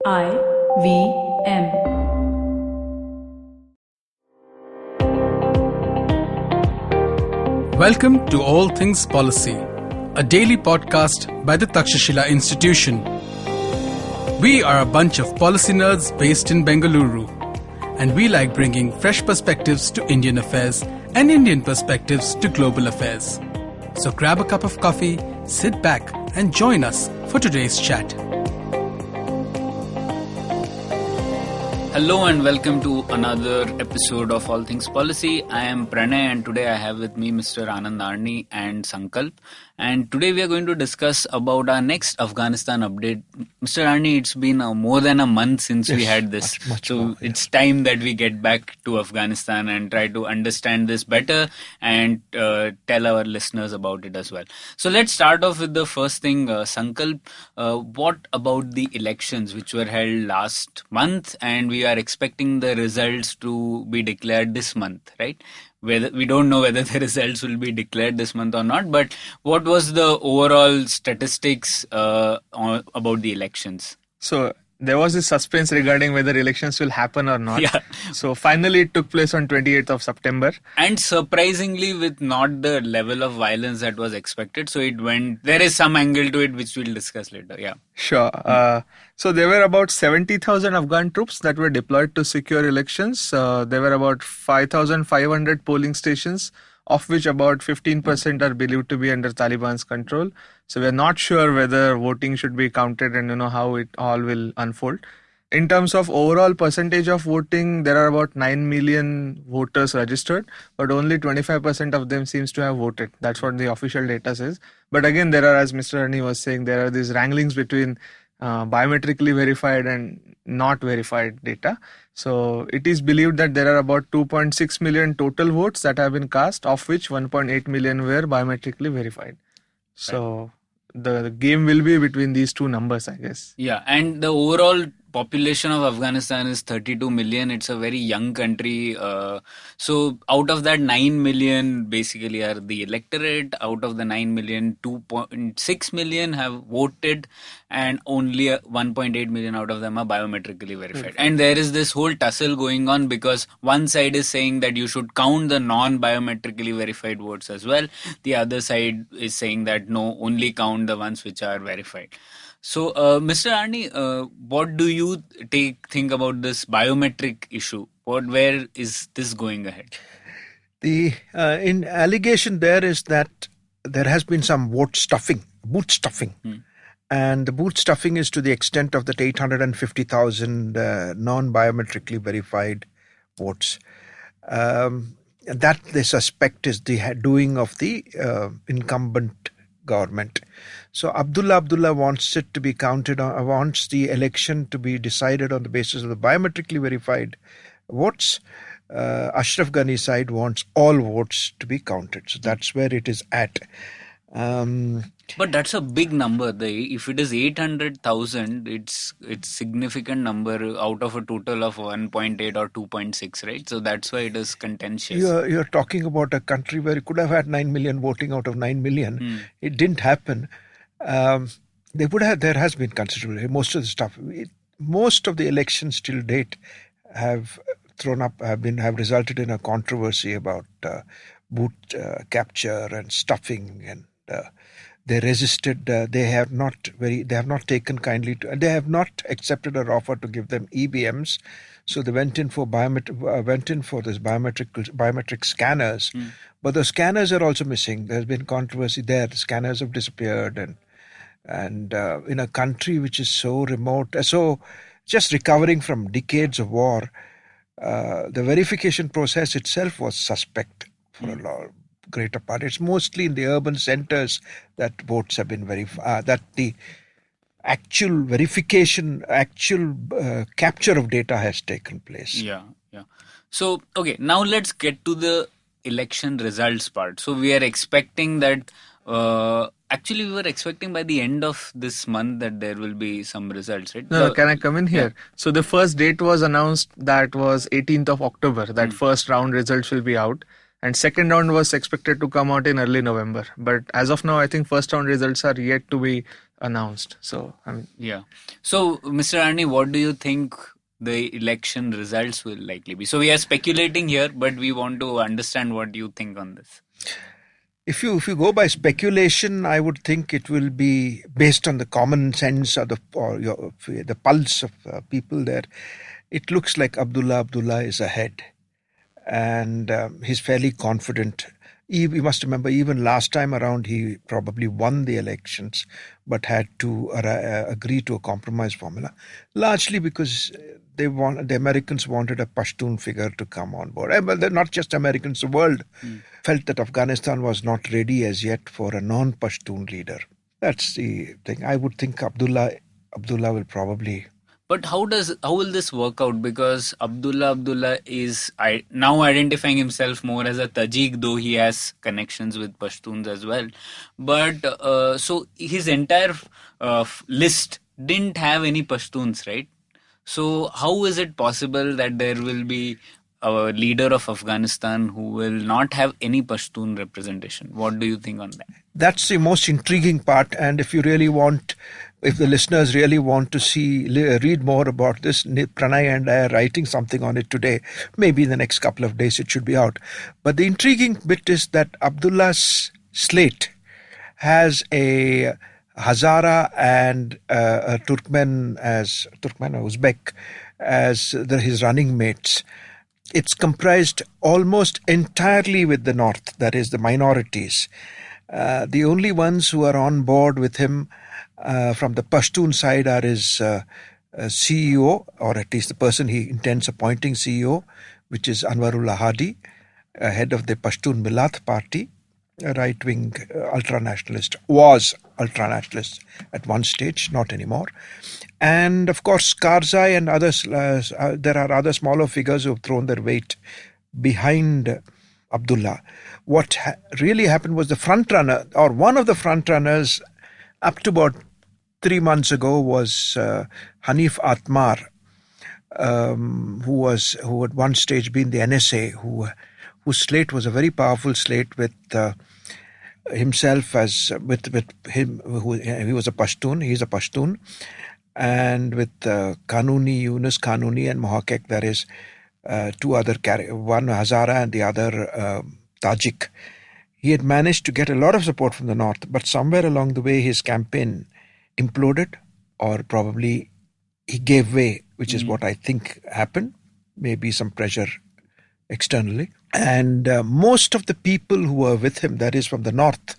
IVM. Welcome to All Things Policy, a daily podcast by the Takshashila Institution. We are a bunch of policy nerds based in Bengaluru, and we like bringing fresh perspectives to Indian affairs and Indian perspectives to global affairs. So grab a cup of coffee, sit back, and join us for today's chat. Hello and welcome to another episode of All Things Policy. I am Pranay and today I have with me Mr. Anand Arni and Sankalp. And today we are going to discuss about our next Afghanistan update. Mr. Arni, it's been more than a month since we had this. Much more, it's time that we get back to Afghanistan and try to understand this better and tell our listeners about it as well. So let's start off with the first thing. Sankalp, what about the elections which were held last month, and we are expecting the results to be declared this month, right? Whether we don't know whether the results will be declared this month or not, but what was the overall statistics about the elections? So there was this suspense regarding whether elections will happen or not. Yeah. So finally it took place on 28th of September. And surprisingly with not the level of violence that was expected. So there is some angle to it which we'll discuss later. Yeah. Sure. So there were about 70,000 Afghan troops that were deployed to secure elections. There were about 5,500 polling stations, of which about 15% are believed to be under Taliban's control. So we're not sure whether voting should be counted and how it all will unfold. In terms of overall percentage of voting, there are about 9 million voters registered, but only 25% of them seems to have voted. That's what the official data says. But again, there are, as Mr. Arni was saying, there are these wranglings between biometrically verified and not verified data. So it is believed that there are about 2.6 million total votes that have been cast, of which 1.8 million were biometrically verified. So the game will be between these two numbers, I guess. Yeah, and the overall population of Afghanistan is 32 million. It's a very young country. So out of that 9 million basically are the electorate. Out of the 9 million, 2.6 million have voted and only 1.8 million out of them are biometrically verified. And there is this whole tussle going on because one side is saying that you should count the non-biometrically verified votes as well. The other side is saying that no, only count the ones which are verified. So, Mr. Arni, what do you think about this biometric issue? Where is this going ahead? The allegation there is that there has been some boot stuffing. And the boot stuffing is to the extent of that 850,000 non-biometrically verified votes. That they suspect is the doing of the incumbent government. So Abdullah wants it to be counted on, wants the election to be decided on the basis of the biometrically verified votes. Ashraf Ghani's side wants all votes to be counted. So that's where it is at. But that's a big number. If it is 800,000, it's significant number out of a total of 1.8 or 2.6, right? So that's why it is contentious. You're talking about a country where you could have had 9 million voting out of 9 million. It didn't happen. There has been considerable. Most of the stuff, most of the elections till date have resulted in a controversy about boot capture and stuffing, and they resisted. They have not taken kindly to. They have not accepted our offer to give them EVMs. So they went in for this biometric scanners. But the scanners are also missing. There's been controversy there. The scanners have disappeared, and in a country which is so remote, so just recovering from decades of war, the verification process itself was suspect for a greater part. It's mostly in the urban centers that votes have been verified, that the actual verification, capture of data has taken place. Yeah. So, okay, now let's get to the election results part. So we are expecting that, actually we were expecting by the end of this month that there will be some results, right? No, can I come in here? Yeah. So the first date was announced, that was 18th of October, that first round results will be out. and second round was expected to come out in early November. But as of now, I think first round results are yet to be announced. So, yeah. So, Mr. Arni, what do you think the election results will likely be? So, we are speculating here, but we want to understand what you think on this. If you go by speculation, I would think it will be based on the common sense or the pulse of people there. It looks like Abdullah is ahead, and he's fairly confident. We must remember, even last time around, he probably won the elections, but had to agree to a compromise formula, largely because the Americans wanted a Pashtun figure to come on board. But not just Americans, the world felt that Afghanistan was not ready as yet for a non-Pashtun leader. That's the thing. I would think Abdullah will probably. But how will this work out? Because Abdullah is now identifying himself more as a Tajik, though he has connections with Pashtuns as well. But so his entire list didn't have any Pashtuns, right? So how is it possible that there will be a leader of Afghanistan who will not have any Pashtun representation? What do you think on that? That's the most intriguing part. And if the listeners really want to read more about this, Pranay and I are writing something on it today. Maybe in the next couple of days it should be out. But the intriguing bit is that Abdullah's slate has a Hazara and a Turkmen or Uzbek as his running mates. It's comprised almost entirely with the north, that is the minorities. The only ones who are on board with him from the Pashtun side are his CEO, or at least the person he intends appointing CEO, which is Anwarullah Hadi, head of the Pashtun Milat party, a right-wing ultra-nationalist, was ultra-nationalist at one stage, not anymore. And of course, Karzai and others, there are other smaller figures who have thrown their weight behind Abdullah. What really happened was the front runner, or one of the front runners, up to about 3 months ago, was Hanif Atmar, who at one stage been the NSA, whose slate was a very powerful slate with himself he was a Pashtun, he's a Pashtun, and with Yunus Kanuni and Mohakek, there is two other one Hazara and the other Tajik. He had managed to get a lot of support from the north, but somewhere along the way his campaign imploded, or probably he gave way, which is what I think happened. Maybe some pressure externally. And most of the people who were with him, that is from the north,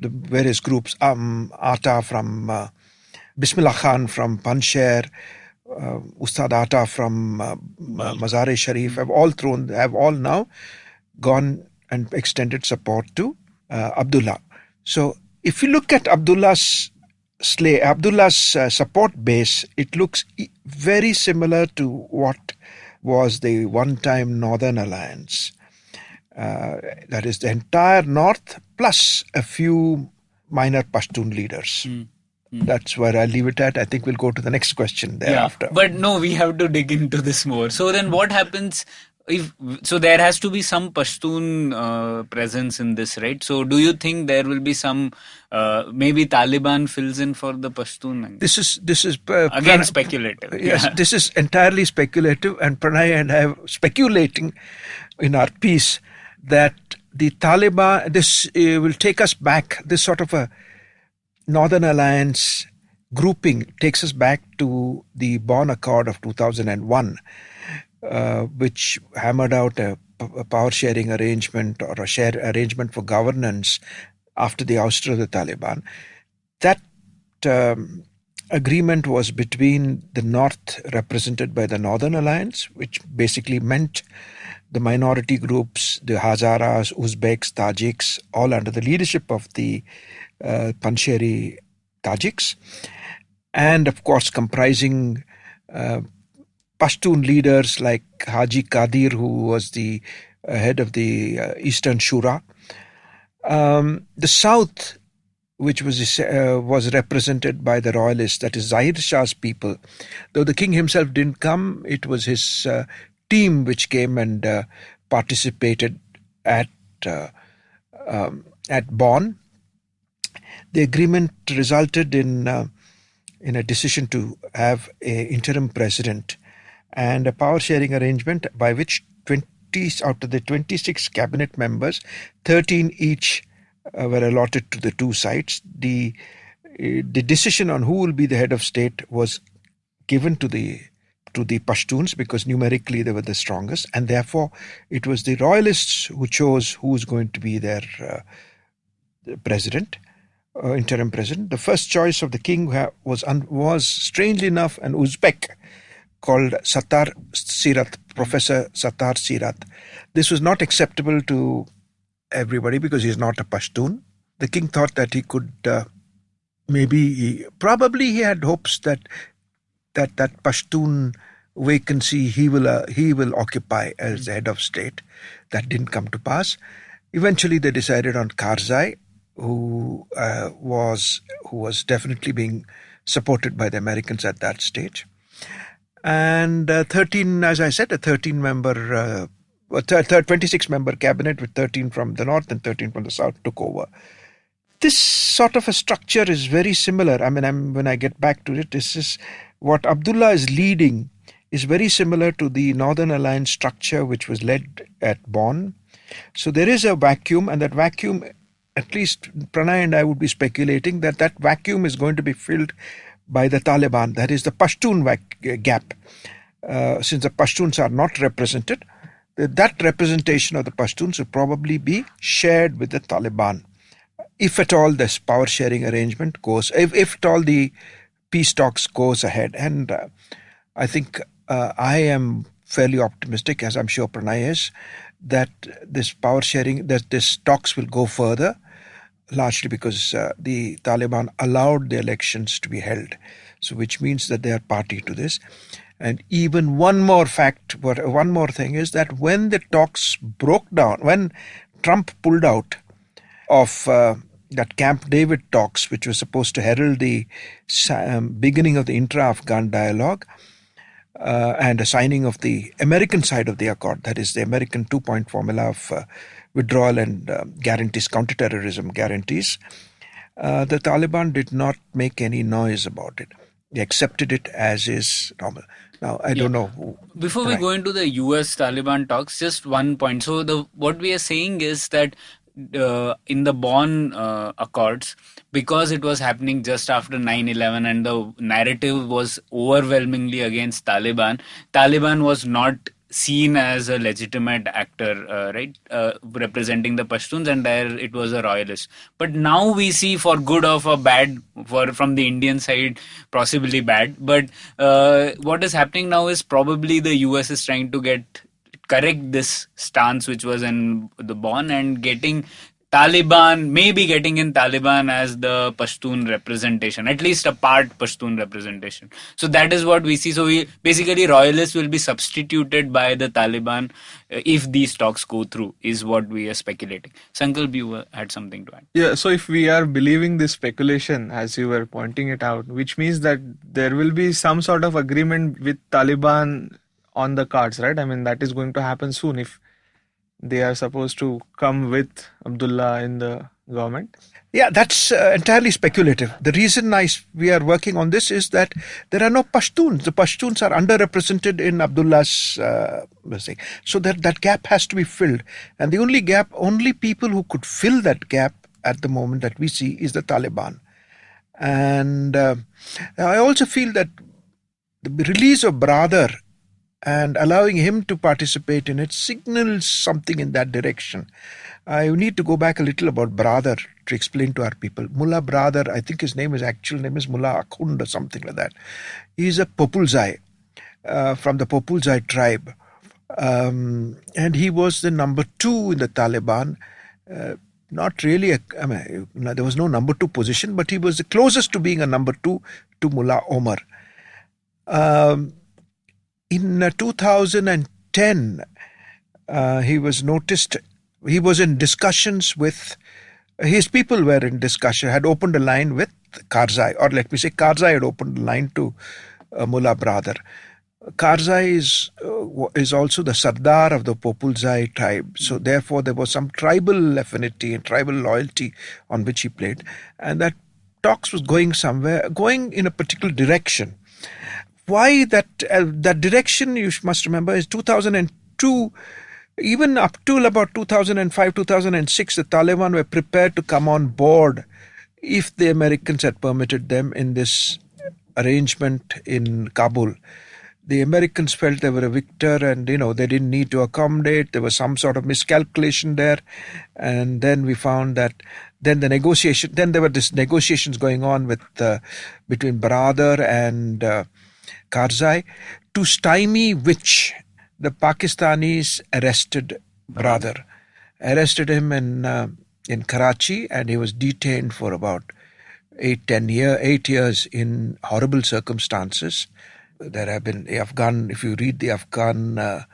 the various groups, Ata from Bismillah Khan from Panjshir, Ustad Ata from Mazar-e Sharif, have all now gone and extended support to Abdullah. So if you look at Abdullah's support base, it looks very similar to what was the one-time Northern Alliance. That is the entire north plus a few minor Pashtun leaders. That's where I'll leave it at. I think we'll go to the next question thereafter. Yeah, but no, we have to dig into this more. So then what happens so there has to be some Pashtun presence in this, right? So do you think there will be some, maybe Taliban fills in for the Pashtun? This is again speculative. Yes, this is entirely speculative, and Pranay and I are speculating in our piece that the Taliban, this will take us back, this sort of a Northern Alliance grouping takes us back to the Bonn Accord of 2001, which hammered out a power sharing arrangement or a shared arrangement for governance after the ouster of the Taliban. That agreement was between the North, represented by the Northern Alliance, which basically meant the minority groups, the Hazaras, Uzbeks, Tajiks, all under the leadership of the Panjshiri Tajiks, and of course comprising Pashtun leaders like Haji Qadir, who was the head of the Eastern Shura. The South, which was represented by the royalists, that is Zahir Shah's people. Though the king himself didn't come, it was his team which came and participated at Bonn. The agreement resulted in a decision to have an interim president and a power sharing arrangement by which 20 out of the 26 cabinet members, 13 each were allotted to the two sides. The decision on who will be the head of state was given to the Pashtuns because numerically they were the strongest, and therefore it was the royalists who chose who was going to be their president, interim president. The first choice of the king was strangely enough an Uzbek called Sattar Sirat, Professor Sattar Sirat. This was not acceptable to everybody because he is not a Pashtun. The king thought that he could probably he had hopes that Pashtun vacancy he will occupy as the head of state. That didn't come to pass. Eventually, they decided on Karzai, who was definitely being supported by the Americans at that stage. And 13, as I said, a 26-member cabinet with 13 from the north and 13 from the south took over. This sort of a structure is very similar. I mean, when I get back to it, this is what Abdullah is leading is very similar to the Northern Alliance structure which was led at Bonn. So there is a vacuum, and that vacuum, at least Pranay and I would be speculating that vacuum is going to be filled by the Taliban. That is the Pashtun gap. Since the Pashtuns are not represented, that representation of the Pashtuns will probably be shared with the Taliban. If at all this power sharing arrangement goes, if at all the peace talks goes ahead. And I think I am fairly optimistic, as I'm sure Pranay is, that this power sharing, that this talks will go further, largely because the Taliban allowed the elections to be held. So which means that they are party to this. And even one more thing is that when the talks broke down, when Trump pulled out of that Camp David talks, which was supposed to herald the beginning of the intra-Afghan dialogue and a signing of the American side of the accord, that is the American 2-point formula of withdrawal and guarantees, counterterrorism guarantees, the Taliban did not make any noise about it. They accepted it as is normal. Now, I don't know. Before we go into the US Taliban talks, just one point. So what we are saying is that in the Bonn Accords, because it was happening just after 9/11 and the narrative was overwhelmingly against Taliban was not seen as a legitimate actor, representing the Pashtuns, and there it was a royalist. But now we see, for good or for bad, from the Indian side, possibly bad. But what is happening now is probably the US is trying to correct this stance which was in the Bonn and getting in Taliban as the Pashtun representation, at least a part Pashtun representation. So that is what we see. So basically royalists will be substituted by the Taliban if these talks go through, is what we are speculating. Sankalp, you had something to add. Yeah, so if we are believing this speculation, as you were pointing it out, which means that there will be some sort of agreement with Taliban on the cards, right? I mean, that is going to happen soon if they are supposed to come with Abdullah in the government. Yeah, that's entirely speculative. The reason we are working on this is that there are no Pashtuns. The Pashtuns are underrepresented in Abdullah's thing. So that gap has to be filled. And the only people who could fill that gap at the moment that we see is the Taliban. And I also feel that the release of Bradar and allowing him to participate in it signals something in that direction. I need to go back a little about Bradar to explain to our people. Mullah Bradar, I think his actual name is Mullah Akhund or something like that. He's a Populzai from the Populzai tribe. And he was the number 2 in the Taliban. Not really, there was no number 2 position, but he was the closest to being a number 2 to Mullah Omar. In 2010, he was noticed. He was in discussions with his people. Had opened a line with Karzai, or let me say, Karzai had opened a line to Mullah Bradar. Karzai is also the Sardar of the Populzai tribe. So therefore there was some tribal affinity and tribal loyalty on which he played. And that talks was going somewhere, going in a particular direction. Why that direction, you must remember, is 2002. Even up till about 2005, 2006, the Taliban were prepared to come on board if the Americans had permitted them in this arrangement in Kabul. The Americans felt they were a victor and, they didn't need to accommodate. There was some sort of miscalculation there. And then we found that then there were these negotiations going on between Baradar and Karzai, to stymie which the Pakistanis arrested Baradar. Arrested him in Karachi, and he was detained for about 8 years in horrible circumstances. There have been if you read the Afghan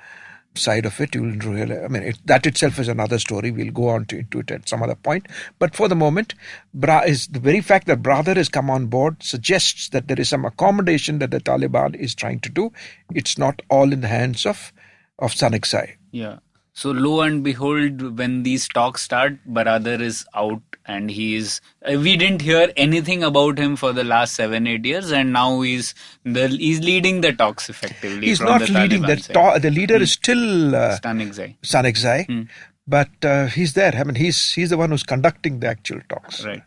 side of it, you will realize, that itself is another story. We'll go on into it at some other point. But for the moment, the very fact that Baradar has come on board suggests that there is some accommodation that the Taliban is trying to do. It's not all in the hands of Sanakzai. Yeah. So lo and behold, when these talks start, Baradar is out, and we didn't hear anything about him for the last 7-8 years, and now he's leading the talks effectively. He's from not the leading the leader is still Sanakzai, but he's there. He's the one who's conducting the actual talks. Right.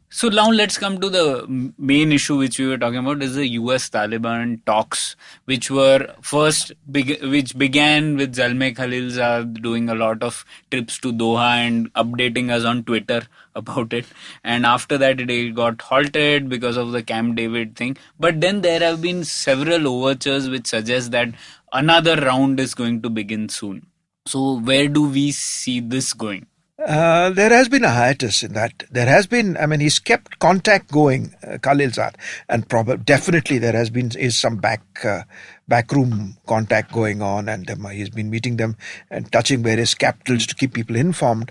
So now let's come to the main issue which we were talking about, is the US-Taliban talks, which which began with Zalmay Khalilzad doing a lot of trips to Doha and updating us on Twitter about it. And after that, it got halted because of the Camp David thing. But then there have been several overtures which suggest that another round is going to begin soon. So where do we see this going? There has been a hiatus in that. There has been, he's kept contact going, Khalilzad, and definitely there has been some backroom contact going on, and he's been meeting them and touching various capitals to keep people informed.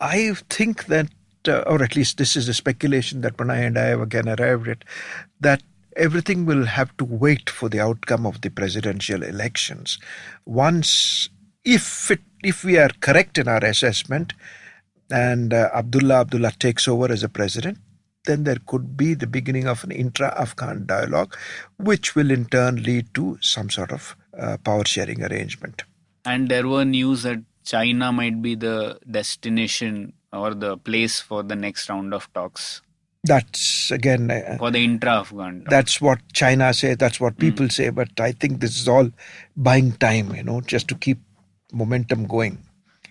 I think that, or at least this is a speculation that Pranay and I have again arrived at, that everything will have to wait for the outcome of the presidential elections. If we are correct in our assessment and Abdullah takes over as a president, then there could be the beginning of an intra-Afghan dialogue, which will in turn lead to some sort of power sharing arrangement. And there were news that China might be the destination or the place for the next round of talks. That's again for the intra-Afghan talks. That's what China say, that's what people say, but I think this is all buying time, just to keep momentum going.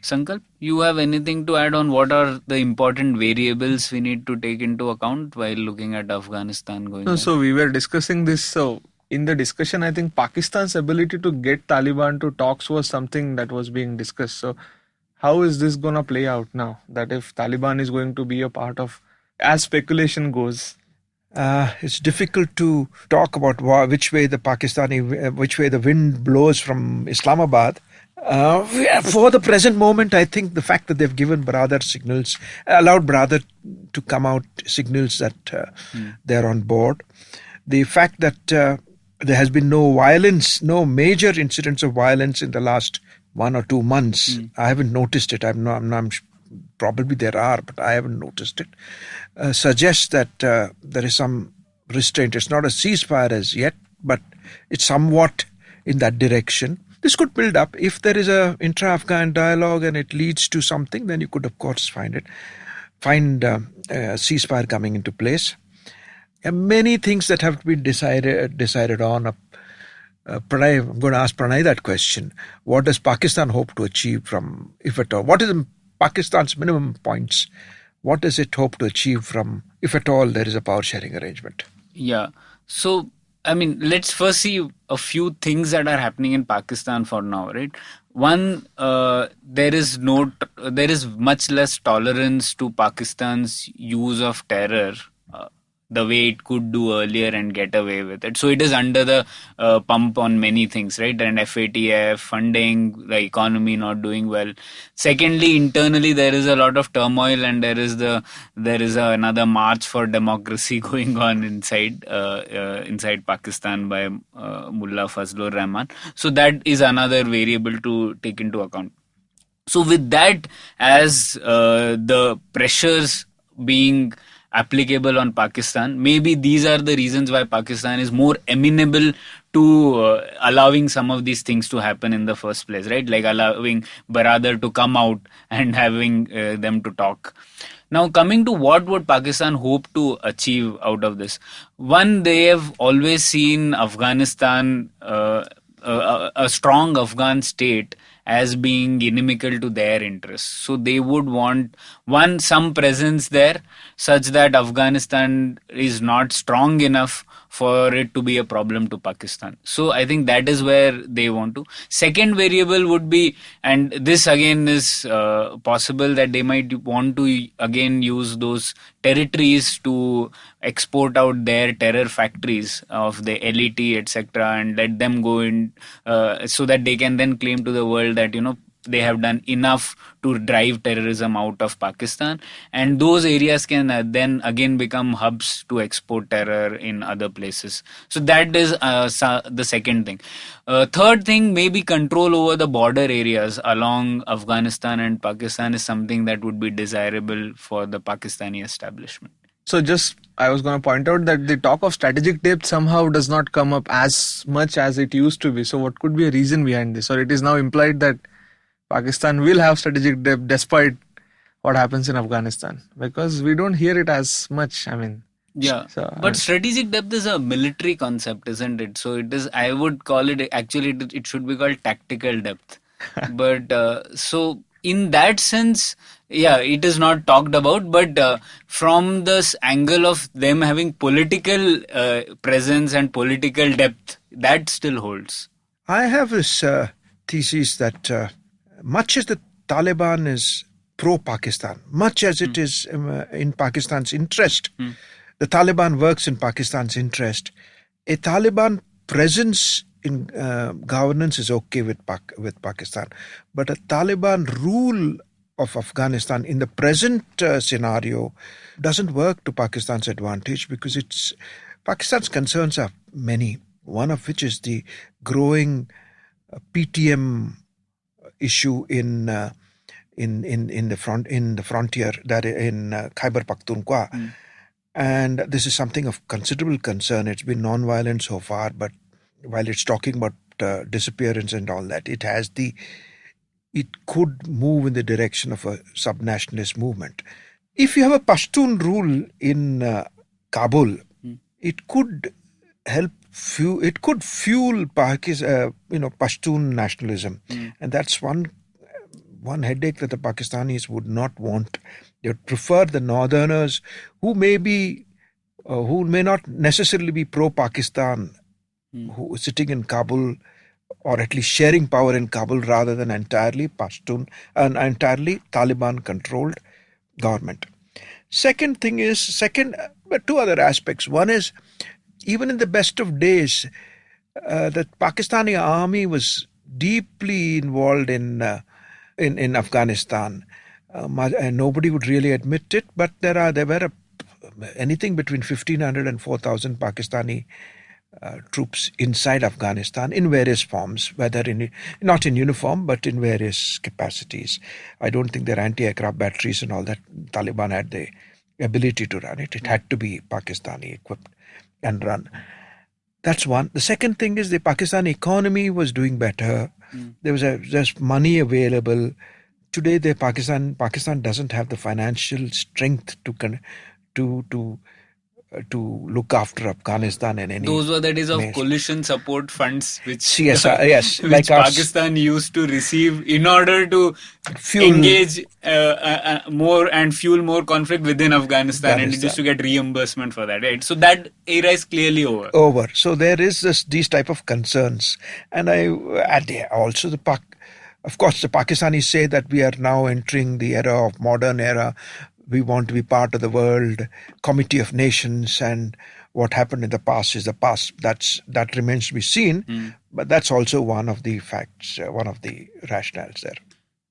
Sankalp, you have anything to add on what are the important variables we need to take into account while looking at Afghanistan going on? So we were discussing this. So in the discussion, I think Pakistan's ability to get Taliban to talks was something that was being discussed. So how is this going to play out now? That if Taliban is going to be a part of, as speculation goes? It's difficult to talk about which way the wind blows from Islamabad. For the present moment, I think the fact that they've given allowed Baradar to come out, signals that they're on board. The fact that there has been no violence, no major incidents of violence in the last 1 or 2 months. I haven't noticed it. Probably there are, but I haven't noticed it. Suggests that there is some restraint. It's not a ceasefire as yet, but it's somewhat in that direction. This could build up. If there is a intra-Afghan dialogue and it leads to something, then you could, of course, find a ceasefire coming into place. And many things that have to be decided on. Pranay, I'm going to ask Pranay that question. What does Pakistan hope to achieve from, if at all? What is Pakistan's minimum points? What does it hope to achieve from, if at all, there is a power sharing arrangement? Yeah. So, let's first see a few things that are happening in Pakistan for now, right? One, there is much less tolerance to Pakistan's use of terror the way it could do earlier and get away with it. So it is under the pump on many things, right? And FATF, funding, the economy not doing well. Secondly, internally there is a lot of turmoil, and there is another march for democracy going on inside Pakistan by Mullah Fazlur Rahman. So that is another variable to take into account. So with that as the pressures being applicable on Pakistan, maybe these are the reasons why Pakistan is more amenable to allowing some of these things to happen in the first place, right? Like allowing Baradar to come out and having them to talk. Now, coming to what would Pakistan hope to achieve out of this? One, they have always seen Afghanistan, a strong Afghan state, as being inimical to their interests. So they would want some presence there such that Afghanistan is not strong enough for it to be a problem to Pakistan. So I think that is where they want to. Second variable would be, and this again is possible, that they might want to again use those territories to export out their terror factories of the LET, etc., and let them go in so that they can then claim to the world that, they have done enough to drive terrorism out of Pakistan, and those areas can then again become hubs to export terror in other places. So that is the second thing. Third thing, maybe control over the border areas along Afghanistan and Pakistan is something that would be desirable for the Pakistani establishment. So I was going to point out that the talk of strategic depth somehow does not come up as much as it used to be. So what could be a reason behind this? Or it is now implied that Pakistan will have strategic depth despite what happens in Afghanistan, because we don't hear it as much. But strategic depth is a military concept, isn't it? So it is. I would call it, actually it should be called tactical depth. But so in that sense, it is not talked about. But from this angle of them having political presence and political depth, that still holds. I have this thesis that much as the Taliban is pro-Pakistan, much as it is in Pakistan's interest, the Taliban works in Pakistan's interest. A Taliban presence in governance is okay with Pakistan, but a Taliban rule of Afghanistan in the present scenario doesn't work to Pakistan's advantage, because Pakistan's concerns are many. One of which is the growing PTM issue in the frontier, that in Khyber Pakhtunkhwa, and this is something of considerable concern. It's been non-violent so far, but while it's talking about disappearance and all that, it could move in the direction of a sub-nationalist movement. If you have a Pashtun rule in Kabul, it could help. It could fuel Pashtun nationalism, and that's one headache that the Pakistanis would not want. They would prefer the northerners who may not necessarily be pro-Pakistan, who are sitting in Kabul, or at least sharing power in Kabul, rather than entirely Pashtun and entirely Taliban-controlled government. Second, but two other aspects. One is, even in the best of days, the Pakistani army was deeply involved in Afghanistan. And nobody would really admit it, but there were anything between 1,500 and 4,000 Pakistani troops inside Afghanistan in various forms, whether not in uniform, but in various capacities. I don't think their anti-aircraft batteries and all that, Taliban had the ability to run it. It had to be Pakistani equipped and run. That's one. The second thing is the Pakistani economy was doing better. There's money available. Today, Pakistan doesn't have the financial strength to look after Afghanistan and any. Those were the days of coalition support funds, which like Pakistan used to receive in order to engage more and fuel more conflict within Afghanistan, and it used to get reimbursement for that. Right, so that era is clearly over. So there is these type of concerns, and also of course, the Pakistanis say that we are now entering the modern era, we want to be part of the world committee of nations, and what happened in the past is the past. That remains to be seen, but that's also one of the facts, one of the rationales there.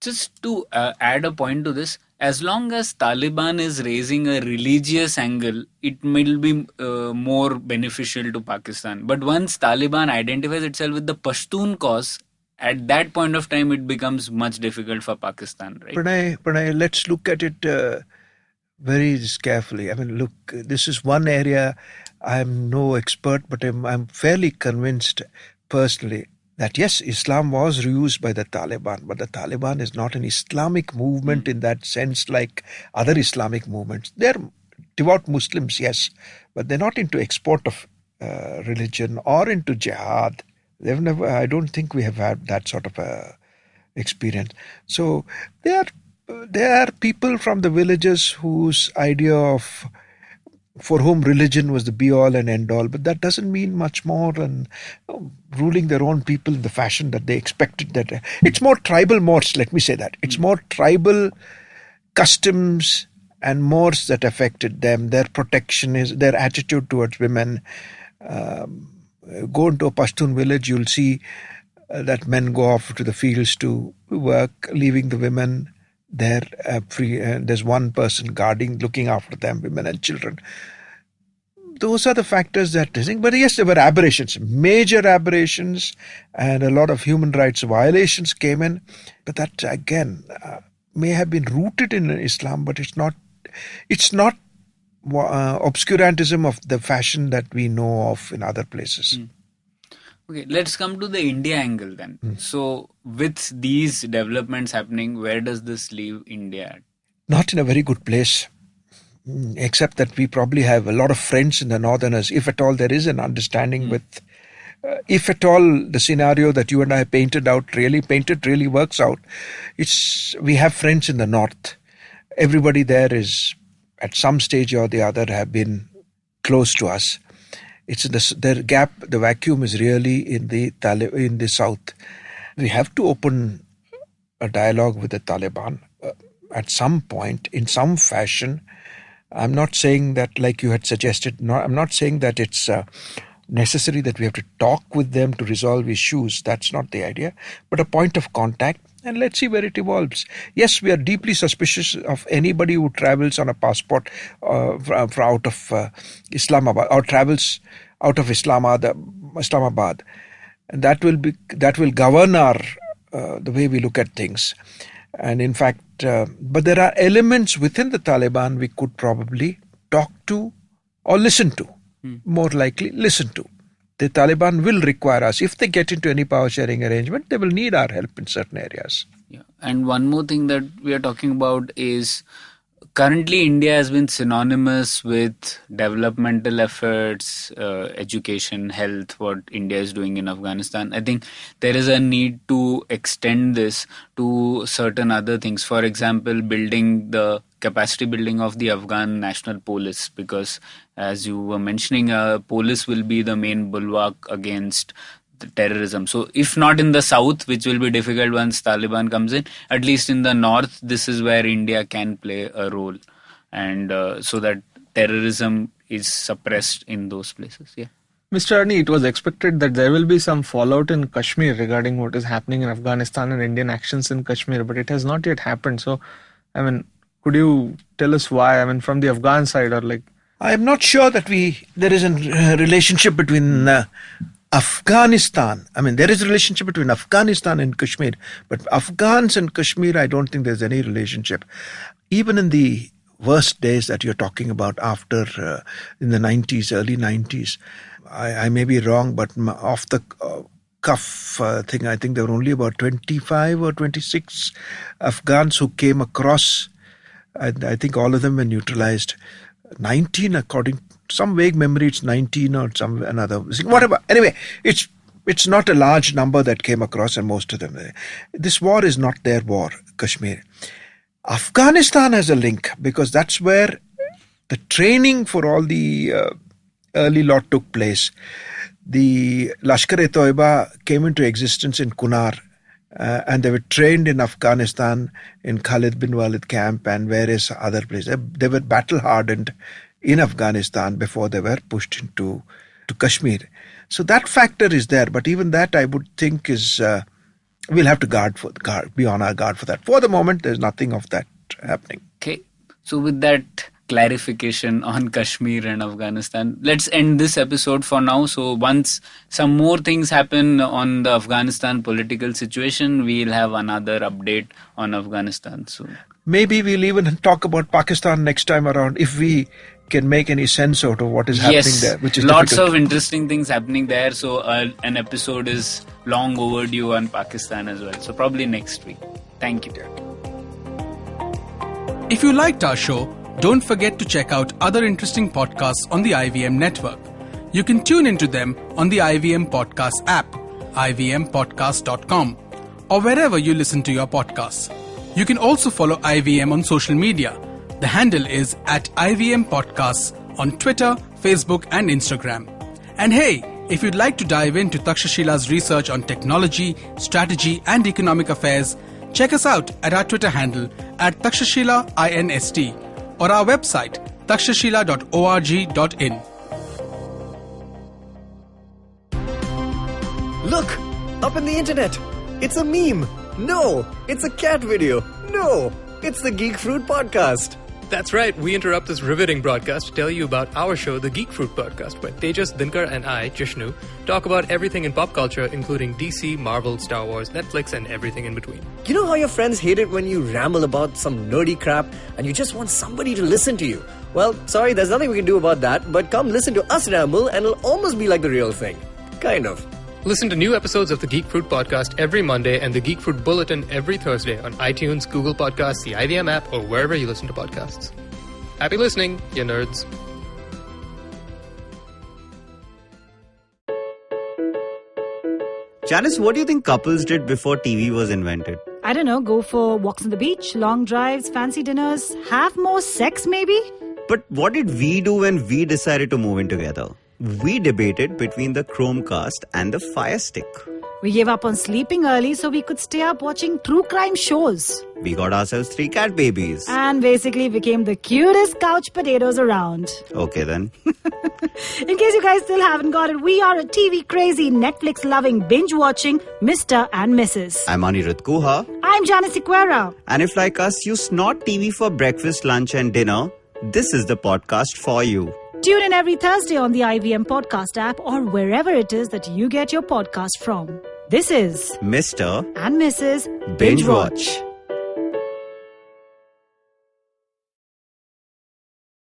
Just to add a point to this, as long as Taliban is raising a religious angle, it will be more beneficial to Pakistan. But once Taliban identifies itself with the Pashtun cause, at that point of time, it becomes much difficult for Pakistan, right? Pranay, let's look at it very carefully. I mean, look, this is one area. I'm no expert, but I'm fairly convinced personally that yes, Islam was used by the Taliban, but the Taliban is not an Islamic movement in that sense like other Islamic movements. They're devout Muslims, yes, but they're not into export of religion or into jihad. They've never. I don't think we have had that sort of experience. So there are people from the villages whose idea of, for whom religion was the be-all and end-all, but that doesn't mean much more than ruling their own people in the fashion that they expected. That it's more tribal mores, let me say that. It's more tribal customs and mores that affected them. Their protection is their attitude towards women. Go into a Pashtun village, you'll see that men go off to the fields to work, leaving the women there free. There's one person guarding, looking after them, women and children. Those are the factors that I think. But yes, there were aberrations, major aberrations, and a lot of human rights violations came in. But that again may have been rooted in Islam, but it's not obscurantism of the fashion that we know of in other places. Okay, let's come to the India angle then. So, with these developments happening, where does this leave India at? Not in a very good place, except that we probably have a lot of friends in the Northerners, if at all there is an understanding with, if at all the scenario that you and I painted really works out. We have friends in the North. Everybody there is, at some stage or the other, have been close to us. It's the gap, the vacuum is really in the South. We have to open a dialogue with the Taliban at some point, in some fashion. I'm not saying that, like you had suggested, I'm not saying that it's necessary that we have to talk with them to resolve issues. That's not the idea. But a point of contact, and let's see where it evolves. Yes, we are deeply suspicious of anybody who travels on a passport out of Islamabad, or travels out of Islamabad, and that will govern our the way we look at things. And in fact, but there are elements within the Taliban we could probably talk to or listen to. More likely, listen to. The Taliban will require us. If they get into any power sharing arrangement, they will need our help in certain areas. Yeah. And one more thing that we are talking about is currently India has been synonymous with developmental efforts, education, health, what India is doing in Afghanistan. I think there is a need to extend this to certain other things. For example, capacity building of the Afghan National Police, because as you were mentioning, police will be the main bulwark against the terrorism. So if not in the south, which will be difficult once Taliban comes in, at least in the north, this is where India can play a role, and so that terrorism is suppressed in those places. Yeah. Mr. Arni, it was expected that there will be some fallout in Kashmir regarding what is happening in Afghanistan and Indian actions in Kashmir, but it has not yet happened. So, I mean, could you tell us why? I mean, from the Afghan side, or like... I am not sure that there is a relationship between Afghanistan. I mean, there is a relationship between Afghanistan and Kashmir, but Afghans and Kashmir, I don't think there's any relationship. Even in the worst days that you're talking about after, in the 90s, early 90s, I may be wrong, but off the cuff thing, I think there were only about 25 or 26 Afghans who came across, and I think all of them were neutralized. 19, according to some vague memory, it's 19 or some another, whatever. Anyway, it's not a large number that came across, and most of them. This war is not their war, Kashmir. Afghanistan has a link, because that's where the training for all the early lot took place. The Lashkar-e-Toiba came into existence in Kunar, and they were trained in Afghanistan, in Khalid bin Walid camp and various other places. They were battle hardened in Afghanistan before they were pushed into Kashmir. So that factor is there, but even that I would think is we'll have to be on our guard for that. For the moment, there's nothing of that happening. Okay, so with that clarification on Kashmir and Afghanistan, let's end this episode for now. So once some more things happen on the Afghanistan political situation, we'll have another update on Afghanistan soon. Maybe we'll even talk about Pakistan next time around if we can make any sense out of what is happening there, which is lots difficult. of interesting things happening there. So an episode is long overdue on Pakistan as well. So probably next week. Thank you. If you liked our show, don't forget to check out other interesting podcasts on the IVM network. You can tune into them on the IVM Podcast app, ivmpodcast.com, or wherever you listen to your podcasts. You can also follow IVM on social media. The handle is @IVM Podcasts on Twitter, Facebook, and Instagram. And hey, if you'd like to dive into Takshashila's research on technology, strategy, and economic affairs, check us out at our Twitter handle @TakshashilaINST or our website takshashila.org.in. Look! Up in the internet! It's a meme! No! It's a cat video! No! It's the Geek Fruit Podcast! That's right, we interrupt this riveting broadcast to tell you about our show, the Geek Fruit Podcast, where Tejas, Dinkar and I, Jishnu, talk about everything in pop culture, including DC, Marvel, Star Wars, Netflix, and everything in between. You know how your friends hate it when you ramble about some nerdy crap and you just want somebody to listen to you? Well, sorry, there's nothing we can do about that, but come listen to us ramble and it'll almost be like the real thing. Kind of. Listen to new episodes of the Geek Fruit Podcast every Monday and the Geek Fruit Bulletin every Thursday on iTunes, Google Podcasts, the IVM app, or wherever you listen to podcasts. Happy listening, you nerds. Janice, what do you think couples did before TV was invented? I don't know, go for walks on the beach, long drives, fancy dinners, have more sex maybe? But what did we do when we decided to move in together? We debated between the Chromecast and the Fire Stick. We gave up on sleeping early so we could stay up watching true crime shows. We got ourselves 3 cat babies. And basically became the cutest couch potatoes around. Okay then. In case you guys still haven't got it, we are a TV crazy, Netflix loving, binge watching Mr. and Mrs. I'm Anirudh Guha. I'm Janice Sequeira. And if like us, you snort TV for breakfast, lunch and dinner, this is the podcast for you. Tune in every Thursday on the IVM Podcast app or wherever it is that you get your podcast from. This is Mr. and Mrs. Binge Watch.